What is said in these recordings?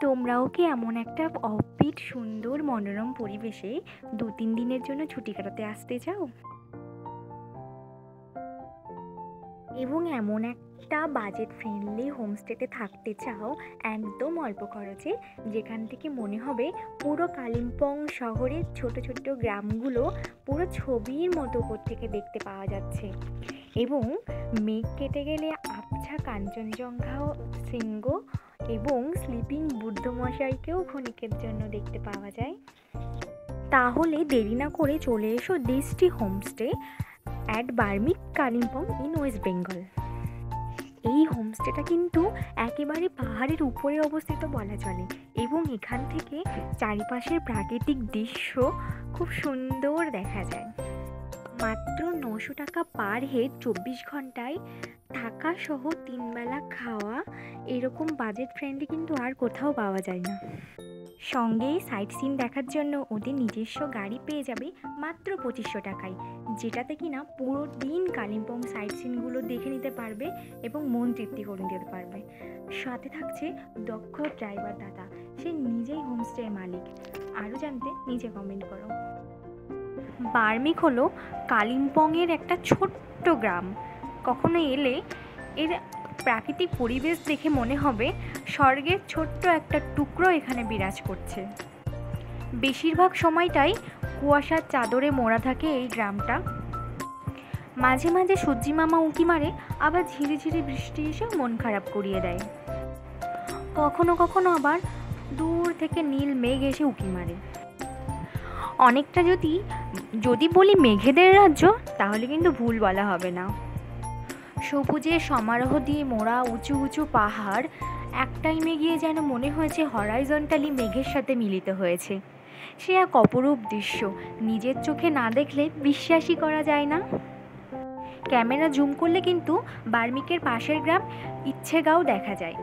তোমরাও কি এমন একটা অফবিট সুন্দর মনোরম পরিবেশে ২-৩ দিনের জন্য ছুটি কাটাতে আসতে চাও এবং এমন একটা বাজেট ফ্রেন্ডলি হোমস্টেতে থাকতে চাও একদম অল্প খরচে, যেখান থেকে মনে হবে পুরো কালিম্পং শহরের ছোট ছোট গ্রামগুলো পুরো ছবির মতো উপর থেকে দেখতে পাওয়া যাচ্ছে এবং মেঘ কেটে গেলে আবছা কাঞ্চনজঙ্ঘা শৃঙ্গ এবং স্লিপিং বুদ্ধমশাইকেও ক্ষণিকের জন্য দেখতে পাওয়া যায়, তাহলে দেরি না করে চলে এসো Drishti homestay at Barmik Kalimpong in West Bengal. এই হোমস্টেটা কিন্তু একেবারে পাহাড়ের উপরে অবস্থিত বলা চলে এবং এখান থেকে চারিপাশের প্রাকৃতিক দৃশ্য খুব সুন্দর দেখা যায়। মাত্র ৯০০ টাকা পার হেড, ২৪ ঘন্টায় থাকা সহ ৩ বেলা খাওয়া, এরকম বাজেট ফ্রেন্ডলি কিন্তু আর কোথাও পাওয়া যায় না। সঙ্গে সাইট সিন দেখার জন্য ওদের নিজস্ব গাড়ি পেয়ে যাবে মাত্র ২৫০০ টাকায়, যেটাতে কিনা পুরো দিন কালিম্পং সাইট সিনগুলো দেখে নিতে পারবে এবং মন তৃপ্তি করে নিতে পারবে। সাথে থাকছে দক্ষ ড্রাইভার দাদা, সে নিজেই হোমস্টের মালিক। আরও জানতে নিচে কমেন্ট করো। বার্মিক হলো কালিম্পংয়ের একটা ছোট্ট গ্রাম। কখনো এলে এর প্রাকৃতিক পরিবেশ দেখে মনে হবে স্বর্গের ছোট্ট একটা টুকরো এখানে বিরাজ করছে। বেশিরভাগ সময়টাই কুয়াশার চাদরে মোড়া থাকে এই গ্রামটা। মাঝে মাঝে সূর্যি মামা উঁকি মারে, আবার ঝিরিঝিরি বৃষ্টি এসে মন খারাপ করিয়ে দেয়। কখনো কখনো আবার দূর থেকে নীল মেঘ এসে উঁকি মারে। অনেকটা যদি বলি মেঘেদের রাজ্য, তাহলে কিন্তু ভুল বলা হবে না। সবুজের সমারোহ দিয়ে মোড়া উঁচু উঁচু পাহাড় এক টাইমে গিয়ে যেন মনে হয়েছে হরাইজন্টালি মেঘের সাথে মিলিত হয়েছে। সে এক অপরূপ দৃশ্য, নিজের চোখে না দেখলে বিশ্বাসই করা যায় না। ক্যামেরা জুম করলে কিন্তু বার্মিকের পাশের গ্রাম ইচ্ছেগাঁও দেখা যায়।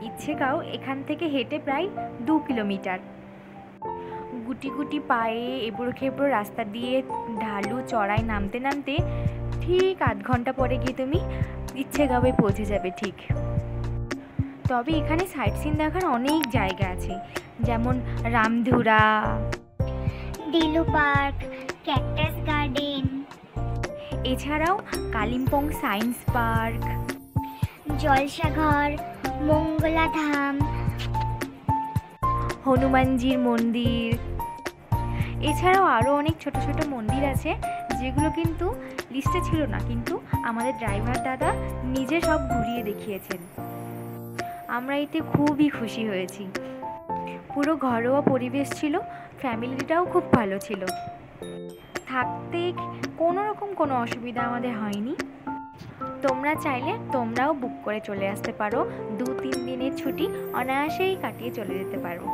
ইচ্ছেগাঁও এখান থেকে হেঁটে প্রায় ২ কিলোমিটার। গুটি গুটি পায়ে এবড়ো খেবড়ো রাস্তা দিয়ে ঢালু চড়াই নামতে নামতে ঠিক ৮ ঘন্টা পরে গিয়ে তুমি ইচ্ছেগাঁওয়ে পৌঁছে যাবে ঠিক। তবে এখানে সাইট সিন দেখার অনেক জায়গা আছে, যেমন রামধুরা, দিলু পার্ক, ক্যাকটাস গার্ডেন, এছাড়াও কালিম্পং সায়েন্স পার্ক, জলসাঘর, মঙ্গলা ধাম, হনুমানজির মন্দির, এছাড়াও আরও অনেক ছোট ছোট মন্দির আছে যেগুলো কিন্তু লিস্টে ছিল না, কিন্তু আমাদের ড্রাইভার দাদা নিজে সব ঘুরিয়ে দেখিয়েছেন। আমরা এতে খুবই খুশি হয়েছি। পুরো ঘরোয়া পরিবেশ ছিল, ফ্যামিলিটাও খুব ভালো ছিল, থাকতে কোনো রকম কোনো অসুবিধা আমাদের হয়নি। তোমরা চাইলে তোমরাও বুক করে চলে আসতে পারো, ২-৩ দিনের ছুটি অনায়াসেই কাটিয়ে চলে যেতে পারো।